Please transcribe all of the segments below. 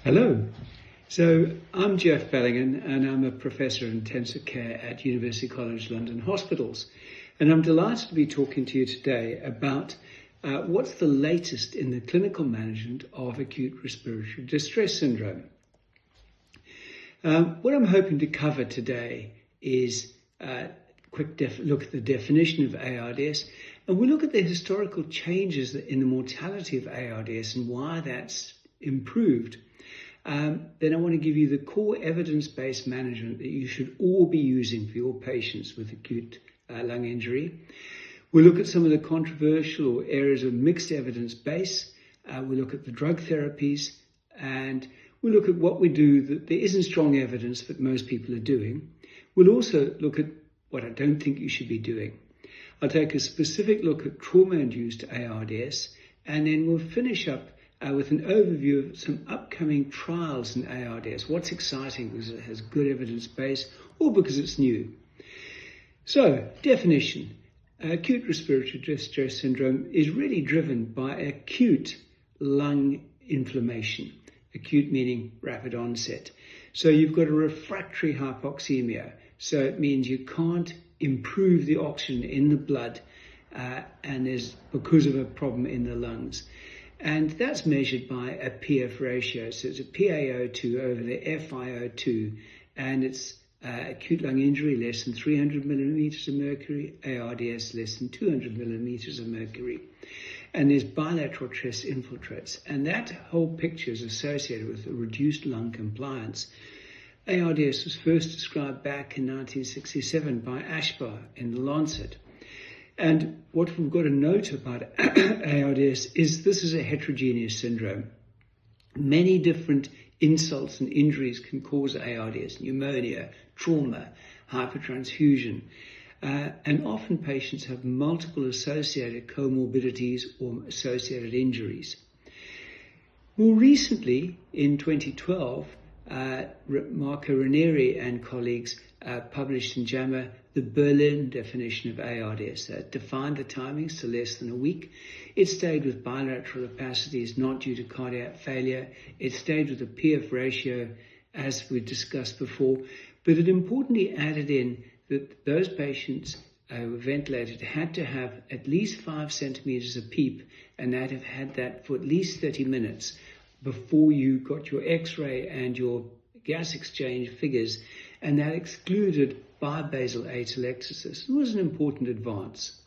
Hello. So I'm Geoff Bellingan and I'm a professor in intensive care at University College London Hospitals. And I'm delighted to be talking to you today about what's the latest in the clinical management of acute respiratory distress syndrome. What I'm hoping to cover today is a quick look at the definition of ARDS, and we'll look at the historical changes in the mortality of ARDS and why that's improved. Then I want to give you the core evidence-based management that you should all be using for your patients with acute lung injury. We'll look at some of the controversial areas of mixed evidence base. We'll look at the drug therapies, and we'll look at what we do that there isn't strong evidence that most people are doing. We'll also look at what I don't think you should be doing. I'll take a specific look at trauma-induced ARDS, and then we'll finish up with an overview of some upcoming trials in ARDS. What's exciting because it has good evidence base or because it's new. So, definition. Acute respiratory distress syndrome is really driven by acute lung inflammation. Acute meaning rapid onset. So you've got a refractory hypoxemia. So it means you can't improve the oxygen in the blood and there's because of a problem in the lungs. And that's measured by a PF ratio. So it's a PaO2 over the FiO2, and it's acute lung injury less than 300 millimeters of mercury, ARDS less than 200 millimeters of mercury. And there's bilateral chest infiltrates. And that whole picture is associated with a reduced lung compliance. ARDS was first described back in 1967 by Ashbar in The Lancet. And what we've got to note about ARDS is this is a heterogeneous syndrome. Many different insults and injuries can cause ARDS, pneumonia, trauma, hypertransfusion. And often patients have multiple associated comorbidities or associated injuries. More recently, in 2012, Marco Ranieri and colleagues published in JAMA the Berlin definition of ARDS that defined the timings to less than a week. It stayed with bilateral opacities not due to cardiac failure. It stayed with the PF ratio as we discussed before, but it importantly added in that those patients who were ventilated had to have at least 5 centimeters of PEEP and that have had that for at least 30 minutes before you got your X-ray and your gas exchange figures, and that excluded bi-basal atelectasis. It was an important advance.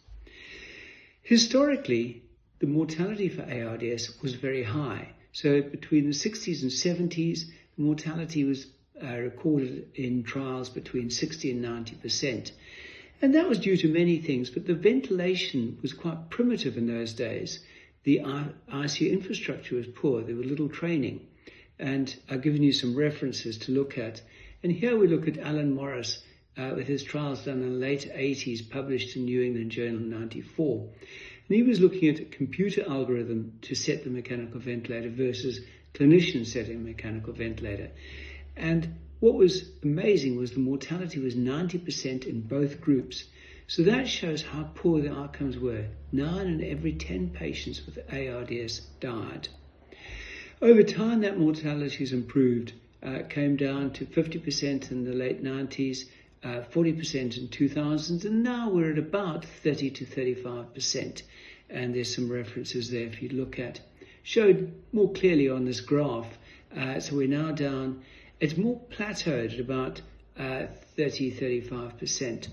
Historically, the mortality for ARDS was very high. So between the 60s and 70s, the mortality was recorded in trials between 60 and 90%. And that was due to many things, but the ventilation was quite primitive in those days. The ICU infrastructure was poor, there was little training. And I've given you some references to look at. And here we look at Alan Morris with his trials done in the late 80s, published in New England Journal in 94. And he was looking at a computer algorithm to set the mechanical ventilator versus clinicians setting a mechanical ventilator. And what was amazing was the mortality was 90% in both groups. So that shows how poor the outcomes were. 9 in every 10 patients with ARDS died. Over time, that mortality has improved. It came down to 50% in the late 90s, 40% in 2000s, and now we're at about 30 to 35%. And there's some references there if you look at. Showed more clearly on this graph. So we're now down, it's more plateaued at about 30-35%.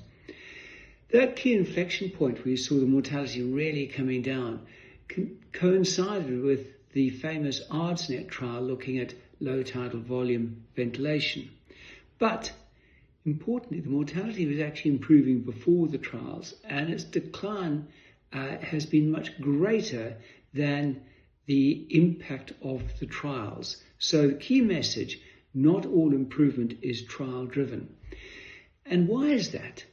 That key inflection point where you saw the mortality really coming down coincided with the famous ARDS-NET trial looking at low tidal volume ventilation. But importantly, the mortality was actually improving before the trials, and its decline has been much greater than the impact of the trials. So the key message, not all improvement is trial driven. And why is that?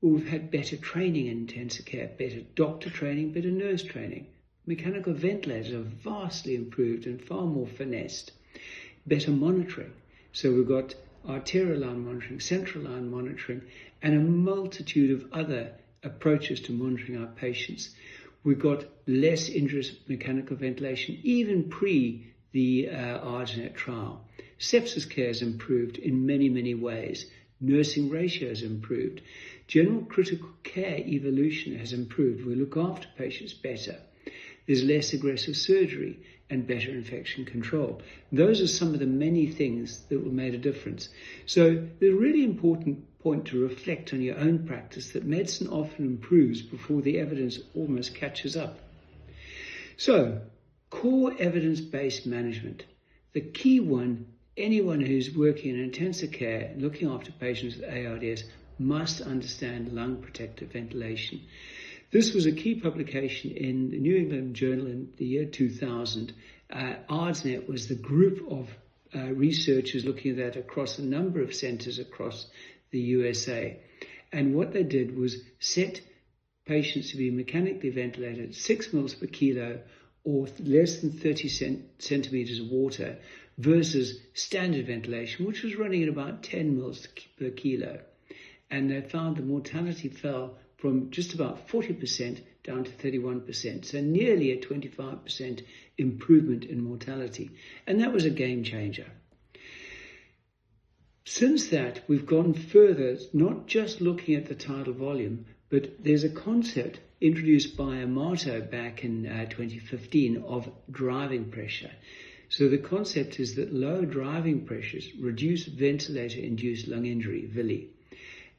Well, we've had better training in intensive care, better doctor training, better nurse training. Mechanical ventilators are vastly improved and far more finessed. Better monitoring. So we've got arterial line monitoring, central line monitoring, and a multitude of other approaches to monitoring our patients. We've got less injurious mechanical ventilation, even pre the ARDS trial. Sepsis care has improved in many, many ways. Nursing ratios improved. General critical care evolution has improved. We look after patients better. There's less aggressive surgery and better infection control. Those are some of the many things that will make a difference. So the really important point to reflect on your own practice that medicine often improves before the evidence almost catches up. So, core evidence-based management. The key one, anyone who's working in intensive care, looking after patients with ARDS, must understand lung protective ventilation. This was a key publication in the New England Journal in the year 2000. ARDSNet was the group of researchers looking at that across a number of centers across the USA. And what they did was set patients to be mechanically ventilated at 6 mils per kilo or less than 30 centimeters of water versus standard ventilation, which was running at about 10 mils per kilo. And they found the mortality fell from just about 40% down to 31%, so nearly a 25% improvement in mortality. And that was a game changer. Since that, we've gone further, not just looking at the tidal volume, but there's a concept introduced by Amato back in 2015 of driving pressure. So the concept is that low driving pressures reduce ventilator-induced lung injury, VILI.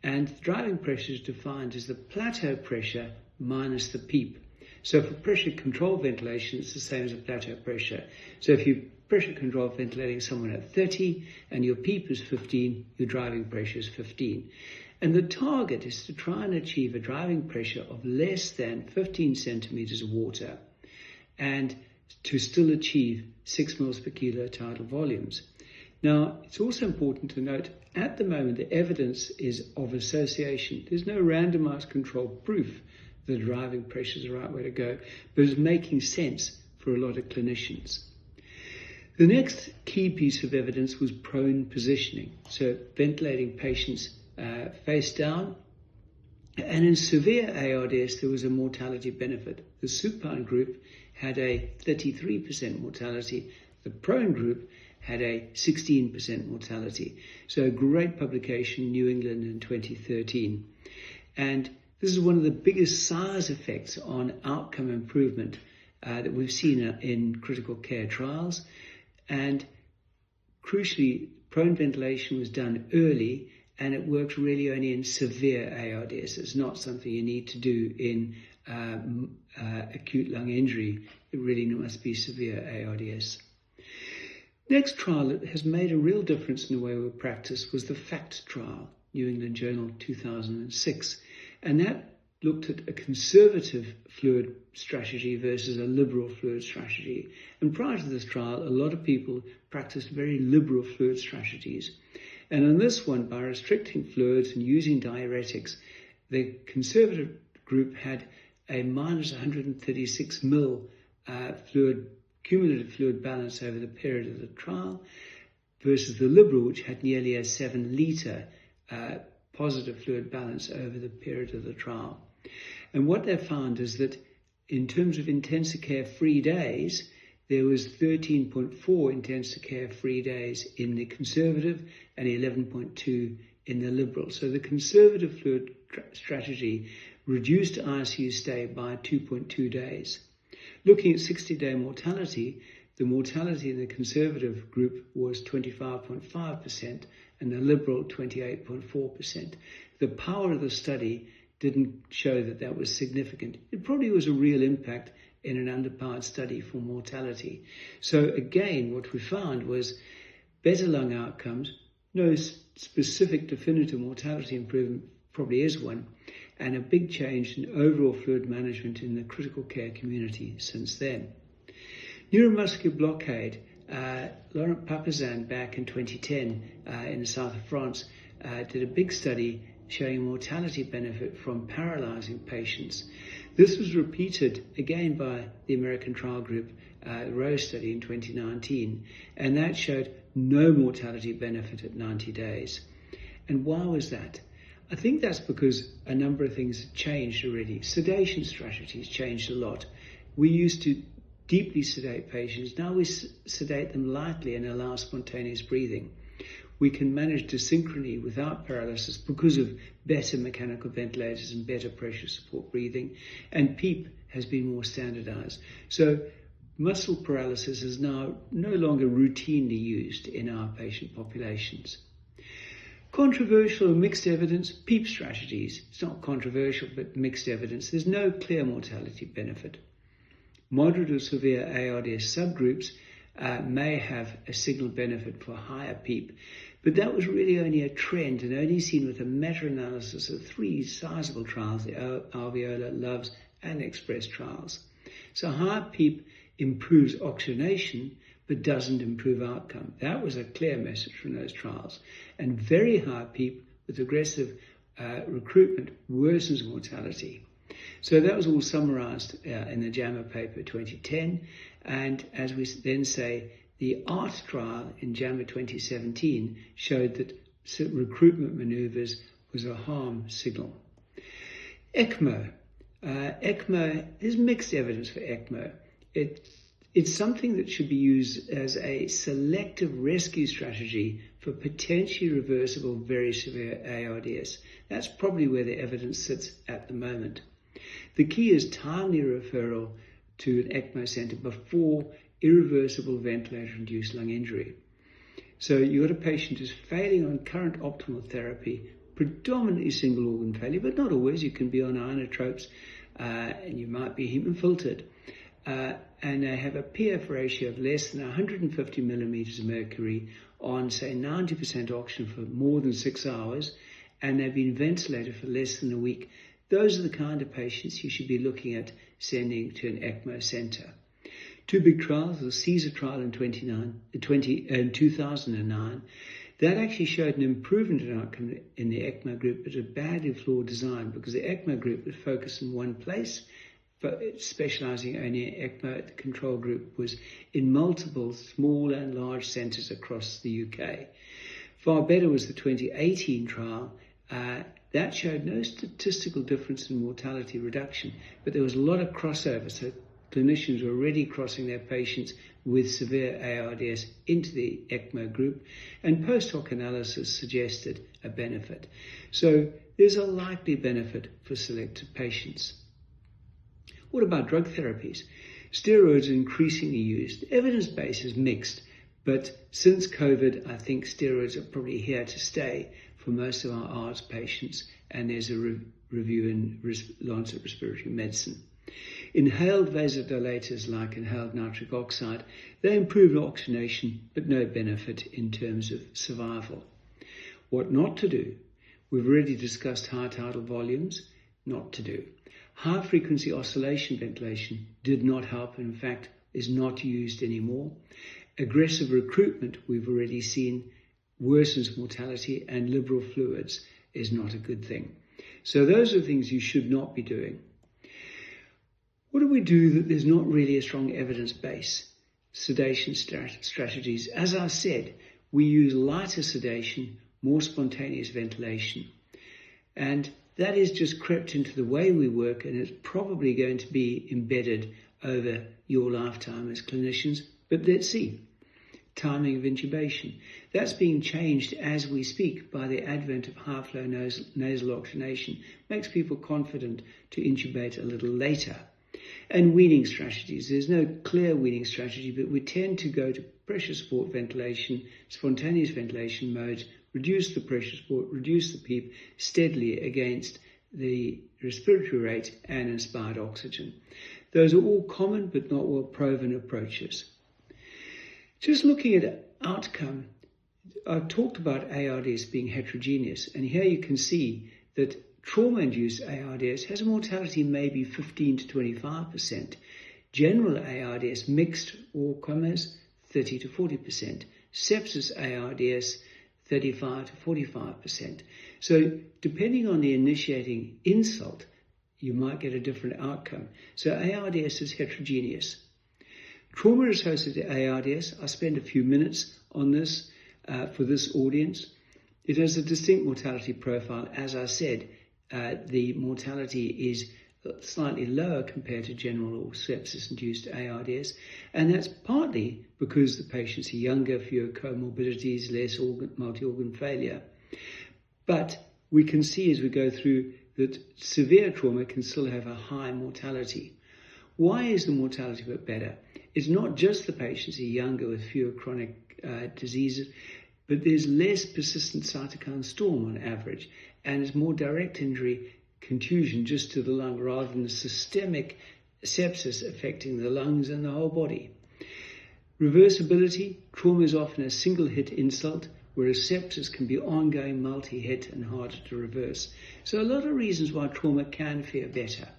And driving pressure is defined as the plateau pressure minus the PEEP. So for pressure controlled ventilation, it's the same as a plateau pressure. So if you pressure controlled ventilating someone at 30 and your PEEP is 15, your driving pressure is 15. And the target is to try and achieve a driving pressure of less than 15 centimeters of water and to still achieve 6 mils per kilo tidal volumes. Now, it's also important to note, at the moment, the evidence is of association. There's no randomized controlled proof that driving pressure is the right way to go, but it's making sense for a lot of clinicians. The next key piece of evidence was prone positioning, so ventilating patients face down. And in severe ARDS, there was a mortality benefit. The supine group had a 33% mortality. The prone group had a 16% mortality. So a great publication, New England in 2013. And this is one of the biggest size effects on outcome improvement that we've seen in critical care trials. And crucially, prone ventilation was done early, and it works really only in severe ARDS. It's not something you need to do in acute lung injury. It really must be severe ARDS. Next trial that has made a real difference in the way we practice was the FACT trial, New England Journal 2006. And that looked at a conservative fluid strategy versus a liberal fluid strategy. And prior to this trial, a lot of people practiced very liberal fluid strategies. And in this one, by restricting fluids and using diuretics, the conservative group had a minus 136 mil cumulative fluid balance over the period of the trial versus the liberal, which had nearly a 7 litre positive fluid balance over the period of the trial. And what they found is that in terms of intensive care free days, there was 13.4 intensive care free days in the conservative and 11.2 in the liberal. So the conservative fluid strategy reduced ICU stay by 2.2 days. Looking at 60-day mortality, the mortality in the conservative group was 25.5% and the liberal 28.4%. The power of the study didn't show that that was significant. It probably was a real impact in an underpowered study for mortality. So again, what we found was better lung outcomes, no specific definitive mortality improvement, probably is one, and a big change in overall fluid management in the critical care community since then. Neuromuscular blockade, Laurent Papazan back in 2010 in the south of France did a big study showing mortality benefit from paralyzing patients. This was repeated again by the American trial group, the Rose study in 2019, and that showed no mortality benefit at 90 days. And why was that? I think that's because a number of things have changed already. Sedation strategies changed a lot. We used to deeply sedate patients. Now we sedate them lightly and allow spontaneous breathing. We can manage desynchrony without paralysis because of better mechanical ventilators and better pressure support breathing, and PEEP has been more standardized. So muscle paralysis is now no longer routinely used in our patient populations. Controversial or mixed evidence, PEEP strategies. It's not controversial, but mixed evidence. There's no clear mortality benefit. Moderate or severe ARDS subgroups may have a signal benefit for higher PEEP, but that was really only a trend and only seen with a meta-analysis of 3 sizable trials, the Alveolar, Loves and Express trials. So higher PEEP improves oxygenation, but doesn't improve outcome. That was a clear message from those trials. And very high PEEP with aggressive recruitment worsens mortality. So that was all summarized in the JAMA paper 2010. And as we then say, the ARDS trial in JAMA 2017 showed that recruitment maneuvers was a harm signal. ECMO. ECMO, there's mixed evidence for ECMO. It's something that should be used as a selective rescue strategy for potentially reversible, very severe ARDS. That's probably where the evidence sits at the moment. The key is timely referral to an ECMO center before irreversible ventilator-induced lung injury. So you've got a patient who's failing on current optimal therapy, predominantly single organ failure, but not always. You can be on inotropes and you might be hemofiltered. And they have a PF ratio of less than 150 millimeters of mercury on, say, 90% oxygen for more than 6 hours, and they've been ventilated for less than a week. Those are the kind of patients you should be looking at sending to an ECMO center. 2 big trials, the CESAR trial in 2009, that actually showed an improvement in outcome in the ECMO group, but a badly flawed design because the ECMO group was focused in one place, but specializing only in ECMO. The control group was in multiple small and large centers across the UK. Far better was the 2018 trial. That showed no statistical difference in mortality reduction, but there was a lot of crossover. So clinicians were already crossing their patients with severe ARDS into the ECMO group, and post hoc analysis suggested a benefit. So there's a likely benefit for selected patients. What about drug therapies? Steroids are increasingly used. The evidence base is mixed, but since COVID, I think steroids are probably here to stay for most of our ARDS patients, and there's a review in Lancet Respiratory Medicine. Inhaled vasodilators like inhaled nitric oxide, they improve oxygenation, but no benefit in terms of survival. What not to do? We've already discussed high tidal volumes, not to do. High frequency oscillation ventilation did not help, and in fact is not used anymore. Aggressive recruitment, we've already seen, worsens mortality, and liberal fluids is not a good thing. So those are things you should not be doing. What do we do that there's not really a strong evidence base? Sedation strategies. As I said, we use lighter sedation, more spontaneous ventilation. And that is just crept into the way we work, and it's probably going to be embedded over your lifetime as clinicians. But let's see. Timing of intubation. That's being changed as we speak by the advent of high-flow nasal oxygenation. Makes people confident to intubate a little later. And weaning strategies. There's no clear weaning strategy, but we tend to go to pressure support ventilation, spontaneous ventilation modes, reduce the pressure support, reduce the PEEP steadily against the respiratory rate and inspired oxygen. Those are all common but not well proven approaches. Just looking at outcome, I've talked about ARDS being heterogeneous, and here you can see that trauma-induced ARDS has a mortality maybe 15 to 25%. General ARDS, mixed or comers, 30 to 40%. Sepsis ARDS, 35 to 45%. So depending on the initiating insult, you might get a different outcome. So ARDS is heterogeneous. Trauma-associated ARDS, I spend a few minutes on this for this audience. It has a distinct mortality profile. As I said, the mortality is slightly lower compared to general or sepsis-induced ARDS, and that's partly because the patients are younger, fewer comorbidities, less multi-organ failure. But we can see as we go through that severe trauma can still have a high mortality. Why is the mortality bit better? It's not just the patients are younger with fewer chronic diseases, but there's less persistent cytokine storm on average, and it's more direct injury, contusion just to the lung rather than the systemic sepsis affecting the lungs and the whole body. Reversibility, trauma is often a single hit insult, whereas sepsis can be ongoing multi-hit and harder to reverse. So a lot of reasons why trauma can fare better,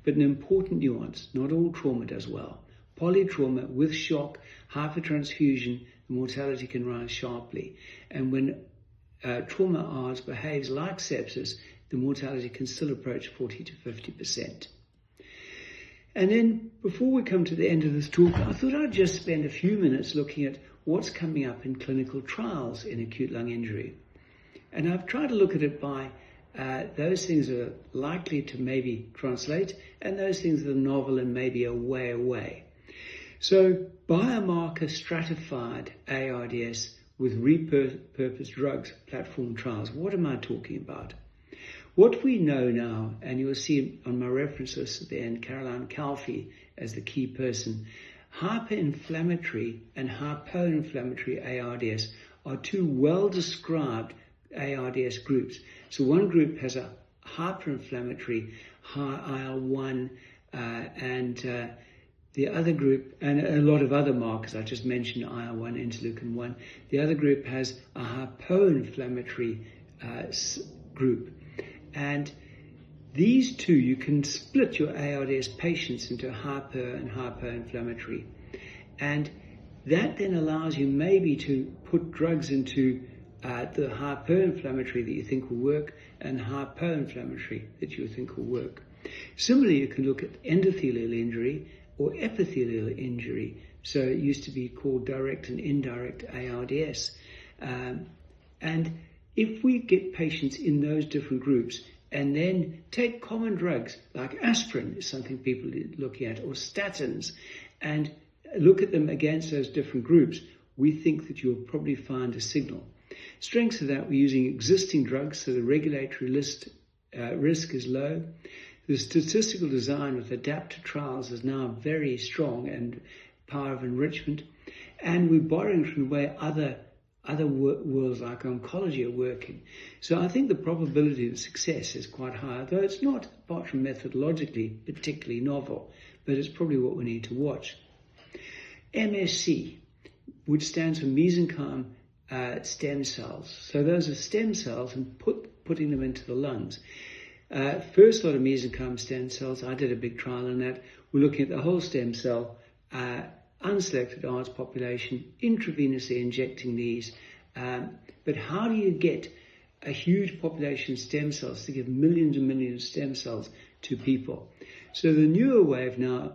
but an important nuance, not all trauma does well. Polytrauma with shock, hypertransfusion, the mortality can rise sharply. And when trauma ARDS behaves like sepsis, the mortality can still approach 40 to 50%. And then before we come to the end of this talk, I thought I'd just spend a few minutes looking at what's coming up in clinical trials in acute lung injury. And I've tried to look at it by those things that are likely to maybe translate and those things that are novel and maybe a way away. So biomarker stratified ARDS with repurposed drugs platform trials. What am I talking about? What we know now, and you'll see on my reference list at the end, Caroline Calfee as the key person, hyperinflammatory and hypoinflammatory ARDS are two well-described ARDS groups. So one group has a hyperinflammatory, high IL-1, and the other group, and a lot of other markers, I just mentioned IL-1, interleukin-1. The other group has a hypoinflammatory group. And these two, you can split your ARDS patients into hyper and hypoinflammatory. And that then allows you maybe to put drugs into the hyperinflammatory that you think will work and hypoinflammatory that you think will work. Similarly, you can look at endothelial injury or epithelial injury. So it used to be called direct and indirect ARDS. And if we get patients in those different groups and then take common drugs like aspirin is something people are looking at, or statins, and look at them against those different groups, we think that you'll probably find a signal. Strengths of that, we're using existing drugs, so the regulatory risk is low. The statistical design with adaptive trials is now very strong and power of enrichment. And we're borrowing from the way other worlds like oncology are working. So I think the probability of success is quite high, though it's not, apart from methodologically, particularly novel, but it's probably what we need to watch. MSC, which stands for mesenchyme stem cells. So those are stem cells and putting them into the lungs. First lot of mesenchyme stem cells, I did a big trial on that. We're looking at the whole stem cell, unselected ARDS population, intravenously injecting these. But how do you get a huge population of stem cells to give millions and millions of stem cells to people? So the newer wave now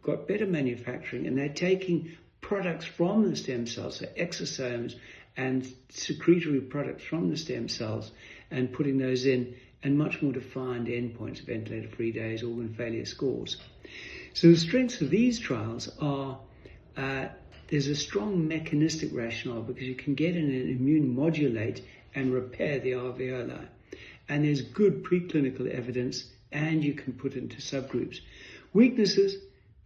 got better manufacturing, and they're taking products from the stem cells, so exosomes and secretory products from the stem cells, and putting those in, and much more defined endpoints, ventilator-free days, organ failure scores. So the strengths of these trials are there's a strong mechanistic rationale because you can get in and immune modulate and repair the alveoli. And there's good preclinical evidence, and you can put it into subgroups. Weaknesses,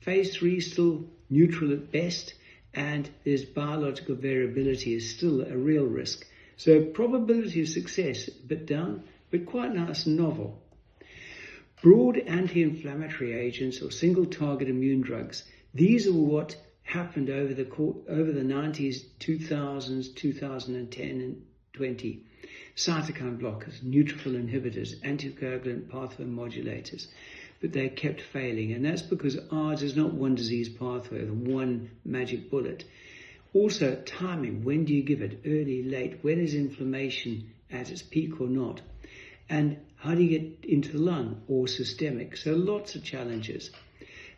phase 3 still neutral at best, and there's biological variability is still a real risk. So probability of success, a bit down, but quite nice and novel. Broad anti-inflammatory agents or single target immune drugs. These are what happened over the 90s, 2000s, 2010 and 20. Cytokine blockers, neutrophil inhibitors, anticoagulant pathway modulators, but they kept failing. And that's because ARDS is not one disease pathway, the one magic bullet. Also timing, when do you give it? Early, late, when is inflammation at its peak or not? And how do you get into the lung or systemic? So lots of challenges.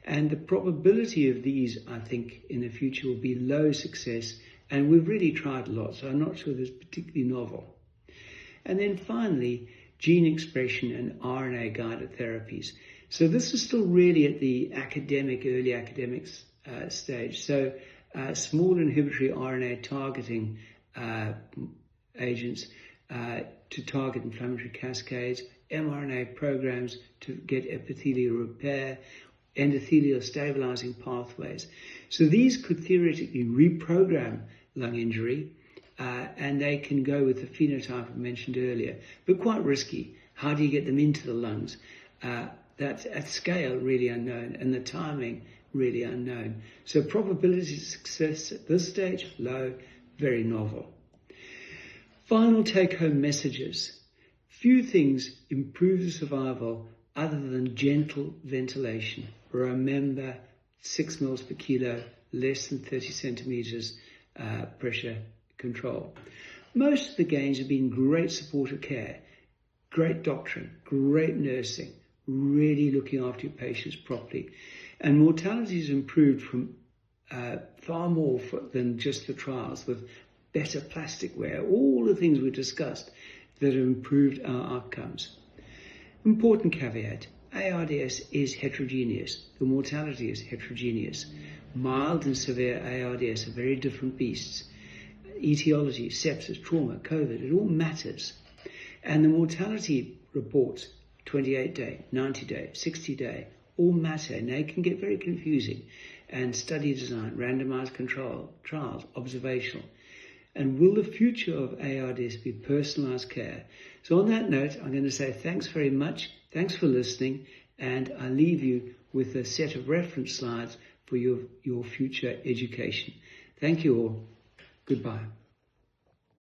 And the probability of these, I think, in the future will be low success. And we've really tried a lot, so I'm not sure this is particularly novel. And then finally, gene expression and RNA-guided therapies. So this is still really at the early academics stage. So small inhibitory RNA targeting agents to target inflammatory cascades, mRNA programs to get epithelial repair, endothelial stabilizing pathways. So these could theoretically reprogram lung injury, and they can go with the phenotype I mentioned earlier, but quite risky. How do you get them into the lungs? That's at scale really unknown, and the timing really unknown. So probability of success at this stage, low, very novel. Final take-home messages. Few things improve the survival other than gentle ventilation. Remember, 6 mils per kilo, less than 30 centimeters pressure control. Most of the gains have been great supportive care, great doctoring, great nursing, really looking after your patients properly. And mortality has improved from far more than just the trials, with better plastic wear, all the things we discussed that have improved our outcomes. Important caveat, ARDS is heterogeneous. The mortality is heterogeneous. Mild and severe ARDS are very different beasts. Etiology, sepsis, trauma, COVID, it all matters. And the mortality reports, 28-day, 90-day, 60-day, all matter, and they can get very confusing. And study design, randomized control, trials, observational. And will the future of ARDS be personalized care? So on that note, I'm going to say thanks very much. Thanks for listening. And I'll leave you with a set of reference slides for your future education. Thank you all. Goodbye.